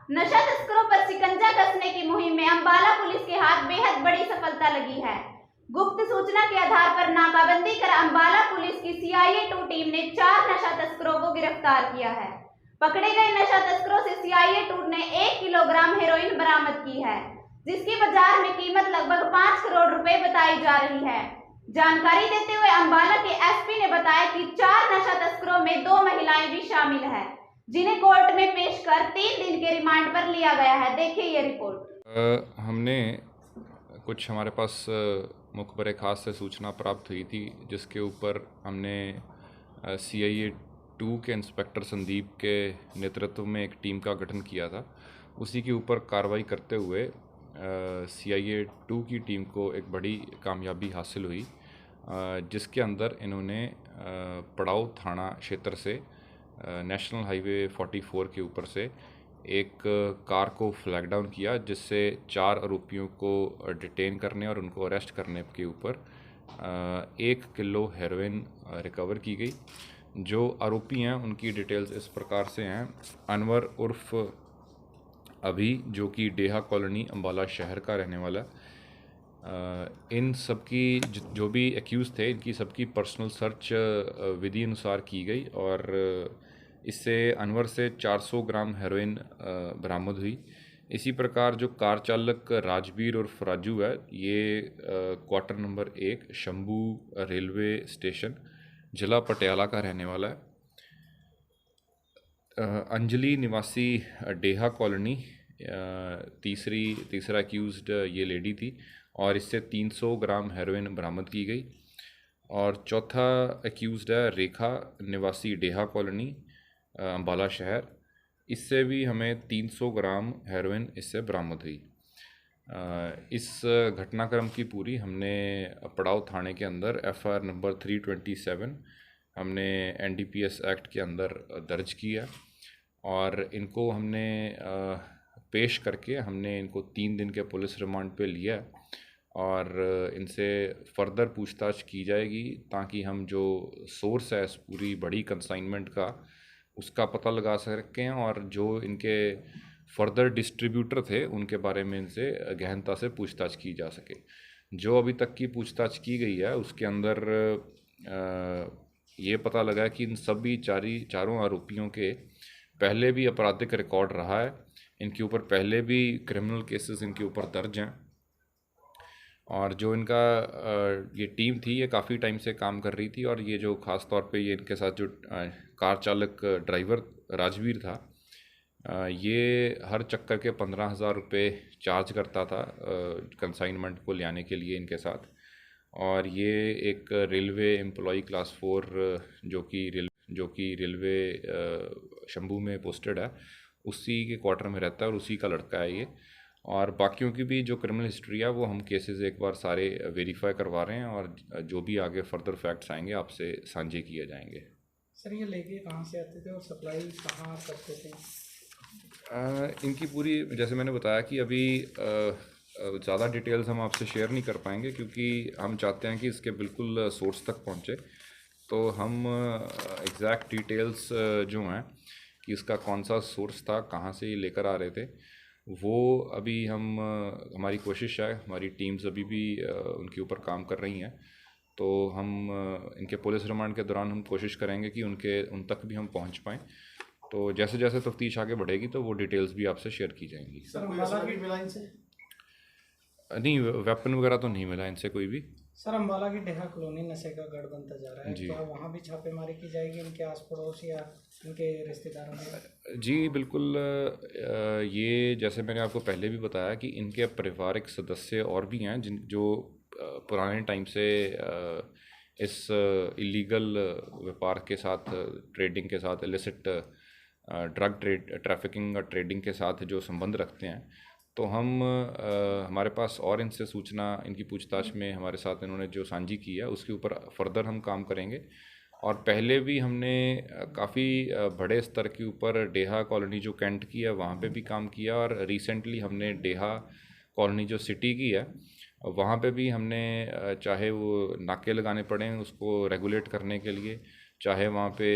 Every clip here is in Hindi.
नशा तस्करों पर शिकंजा कसने की मुहिम में अंबाला पुलिस के हाथ बेहद बड़ी सफलता लगी है। गुप्त सूचना के आधार पर नाकाबंदी कर अंबाला पुलिस की CIA-2 टीम ने 4 नशा तस्करों को गिरफ्तार किया है। पकड़े गए नशा तस्करों से CIA-2 ने 1 किलोग्राम हेरोइन बरामद की है, जिसकी बाजार में कीमत लगभग 5 करोड़ रुपए बताई जा रही है। जानकारी देते हुए अंबाला के SP ने बताया कि 4 नशा तस्करों में 2 महिलाएं भी शामिल है, जिन्हें कोर्ट में पेश कर 3 दिन के रिमांड पर लिया गया है। देखिए ये रिपोर्ट। हमने कुछ हमारे पास मुखबर खास से सूचना प्राप्त हुई थी, जिसके ऊपर हमने CIA-2 के इंस्पेक्टर संदीप के नेतृत्व में एक टीम का गठन किया था। उसी के ऊपर कार्रवाई करते हुए CIA-2 की टीम को एक बड़ी कामयाबी हासिल हुई, जिसके अंदर इन्होंने पड़ाव थाना क्षेत्र से नेशनल हाईवे 44 के ऊपर से एक कार को फ्लैग डाउन किया, जिससे 4 आरोपियों को डिटेन करने और उनको अरेस्ट करने के ऊपर 1 किलो हेरोइन रिकवर की गई। जो आरोपी हैं उनकी डिटेल्स इस प्रकार से हैं। अनवर उर्फ अभी, जो कि डेहा कॉलोनी अंबाला शहर का रहने वाला। इन सब की जो भी एक्यूज़ थे, इनकी सबकी पर्सनल सर्च विधि अनुसार की गई और इससे अनवर से 400 ग्राम हेरोइन बरामद हुई। इसी प्रकार जो कार चालक राजवीर उर्फ राजू है, ये quarter number 1 Shambhu railway station जिला पटियाला का रहने वाला है। अंजलि निवासी डेहा कॉलोनी तीसरा एक्यूज़ड ये लेडी थी और इससे 300 ग्राम हेरोइन बरामद की गई। और चौथा एक्यूज़ड है रेखा निवासी डेहा कॉलोनी अंबाला शहर, इससे भी हमें 300 ग्राम हेरोइन इससे बरामद हुई। इस घटनाक्रम की पूरी हमने पड़ाव थाने के अंदर FIR नंबर 327 हमने NDPS एक्ट के अंदर दर्ज किया और इनको हमने पेश करके हमने इनको 3 दिन के पुलिस रिमांड पे लिया और इनसे फर्दर पूछताछ की जाएगी, ताकि हम जो सोर्स है इस पूरी बड़ी कंसाइनमेंट का, उसका पता लगा सकें और जो इनके फर्दर डिस्ट्रीब्यूटर थे उनके बारे में इनसे गहनता से पूछताछ की जा सके। जो अभी तक की पूछताछ की गई है उसके अंदर ये पता लगा कि इन सभी चारों आरोपियों के पहले भी आपराधिक रिकॉर्ड रहा है। इनके ऊपर पहले भी क्रिमिनल केसेस इनके ऊपर दर्ज हैं और जो इनका ये टीम थी ये काफ़ी टाइम से काम कर रही थी। और ये जो ख़ास तौर पे ये इनके साथ जो कार चालक ड्राइवर राजवीर था, ये हर चक्कर के 15,000 रुपये चार्ज करता था कंसाइनमेंट को लाने के लिए इनके साथ। और ये एक रेलवे एम्प्लॉई क्लास 4 जो कि रेलवे शंभू में पोस्टेड है, उसी के क्वार्टर में रहता है और उसी का लड़का है ये। और बाकियों की भी जो क्रिमिनल हिस्ट्री है वो हम केसेस एक बार सारे वेरीफाई करवा रहे हैं और जो भी आगे फर्दर फैक्ट्स आएंगे आपसे साझे किए जाएंगे। सर, ये लेके कहाँ से आते थे और सप्लाई कहाँ करते थे? इनकी पूरी, जैसे मैंने बताया कि अभी ज़्यादा डिटेल्स हम आपसे शेयर नहीं कर पाएंगे, क्योंकि हम चाहते हैं कि इसके बिल्कुल सोर्स तक पहुँचे। तो हम एग्जैक्ट डिटेल्स जो हैं कि इसका कौन सा सोर्स था, कहाँ से ये लेकर आ रहे थे, वो अभी हमारी कोशिश है, हमारी टीम्स अभी भी उनके ऊपर काम कर रही हैं। तो हम इनके पुलिस रिमांड के दौरान हम कोशिश करेंगे कि उन तक भी हम पहुंच पाएँ। तो जैसे जैसे तफ्तीश आगे बढ़ेगी तो वो डिटेल्स भी आपसे शेयर की जाएंगी। सर, अम्बाला की मिला इनसे? नहीं, वेपन वगैरह तो नहीं मिला इनसे कोई भी। सर, अम्बाला की डेहा कॉलोनी नशे का गढ़ बनता जा रहा है, क्या वहाँ भी छापेमारी की जाएगी इनके आस पड़ोस या इनके रिश्तेदारों में? जी बिल्कुल। ये जैसे मैंने आपको पहले भी बताया कि इनके पारिवारिक सदस्य और भी हैं जो पुराने टाइम से इस इलीगल व्यापार के साथ, ट्रेडिंग के साथ, इलिसिट ड्रग ट्रैफिकिंग और ट्रेडिंग के साथ जो संबंध रखते हैं। तो हम हमारे पास और इनसे सूचना, इनकी पूछताछ में हमारे साथ इन्होंने जो साझी की है उसके ऊपर फर्दर हम काम करेंगे। और पहले भी हमने काफ़ी बड़े स्तर के ऊपर डेहा कॉलोनी जो कैंट की है वहाँ पे भी काम किया, और रिसेंटली हमने डेहा कॉलोनी जो सिटी की है वहाँ पे भी हमने चाहे वो नाके लगाने पड़े उसको रेगुलेट करने के लिए, चाहे वहाँ पे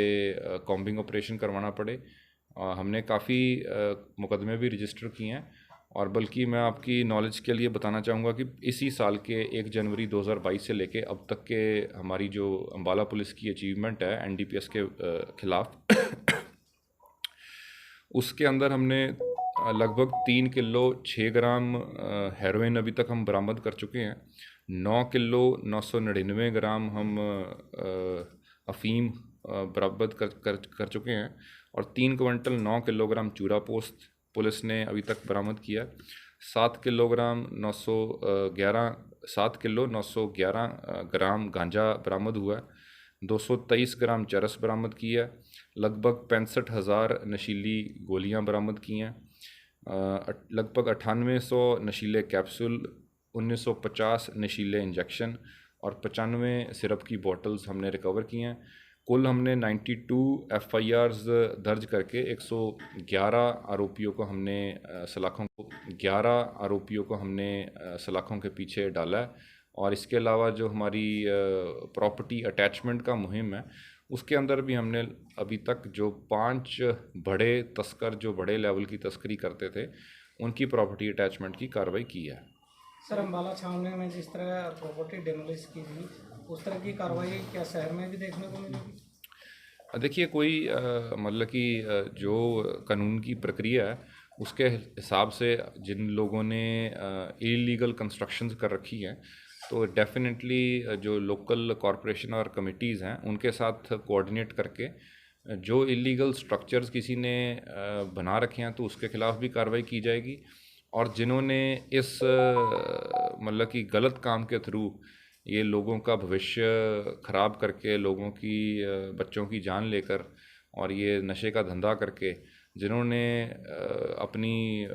कॉम्बिंग ऑपरेशन करवाना पड़े, हमने काफ़ी मुकदमे भी रजिस्टर किए हैं, और बल्कि मैं आपकी नॉलेज के लिए बताना चाहूँगा कि इसी साल के 1 जनवरी 2022 से लेके अब तक के हमारी जो अम्बाला पुलिस की अचीवमेंट है एनडीपीएस के ख़िलाफ़ उसके अंदर हमने लगभग 3 किलो 6 ग्राम हेरोइन अभी तक हम बरामद कर चुके हैं। 9 किलो 999 ग्राम हम अफ़ीम बरामद कर चुके हैं, और 3 क्विंटल 9 किलोग्राम चूरा पोस्त पुलिस ने अभी तक बरामद किया। 7 किलो 911 ग्राम गांजा बरामद हुआ है। 223 ग्राम चरस बरामद की है। लगभग 65,000 नशीली गोलियां बरामद की हैं। लगभग 9800 नशीले कैप्सूल, 1950 नशीले इंजेक्शन और 95 सिरप की बोतल्स हमने रिकवर की हैं। कुल हमने 92 एफआईआर्स दर्ज करके 111 आरोपियों को हमने सलाखों के पीछे डाला है। और इसके अलावा जो हमारी प्रॉपर्टी अटैचमेंट का मुहिम है, उसके अंदर भी हमने अभी तक जो 5 बड़े तस्कर जो बड़े लेवल की तस्करी करते थे, उनकी प्रॉपर्टी अटैचमेंट की कार्रवाई की है। सर, अम्बाला छावनी में जिस तरह प्रॉपर्टी डेमोलिश की थी, उस तरह की कार्रवाई क्या शहर में भी देखने को मिलेगी? देखिए, कोई मतलब कि जो कानून की प्रक्रिया है उसके हिसाब से जिन लोगों ने इलीगल कंस्ट्रक्शंस कर रखी हैं, तो डेफिनेटली जो लोकल कॉरपोरेशन और कमिटीज़ हैं उनके साथ कोऑर्डिनेट करके जो इलीगल स्ट्रक्चर्स किसी ने बना रखे हैं तो उसके ख़िलाफ़ भी कार्रवाई की जाएगी। और जिन्होंने इस मतलब कि गलत काम के थ्रू ये लोगों का भविष्य ख़राब करके, लोगों की बच्चों की जान लेकर और ये नशे का धंधा करके जिन्होंने अपनी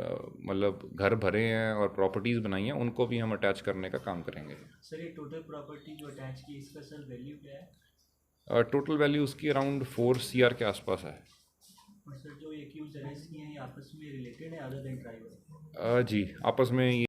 मतलब घर भरे हैं और प्रॉपर्टीज़ बनाई हैं, उनको भी हम अटैच करने का काम करेंगे। सर, ये टोटल प्रॉपर्टी जो अटैच की, इसका सर वैल्यू क्या है? टोटल वैल्यू उसकी अराउंड 4 CR के आसपास है। और सर, जो एक्यूज अरेस्ट किए हैं, ये आपस में रिलेटेड है अदर देन ड्राइवर? जी, आपस में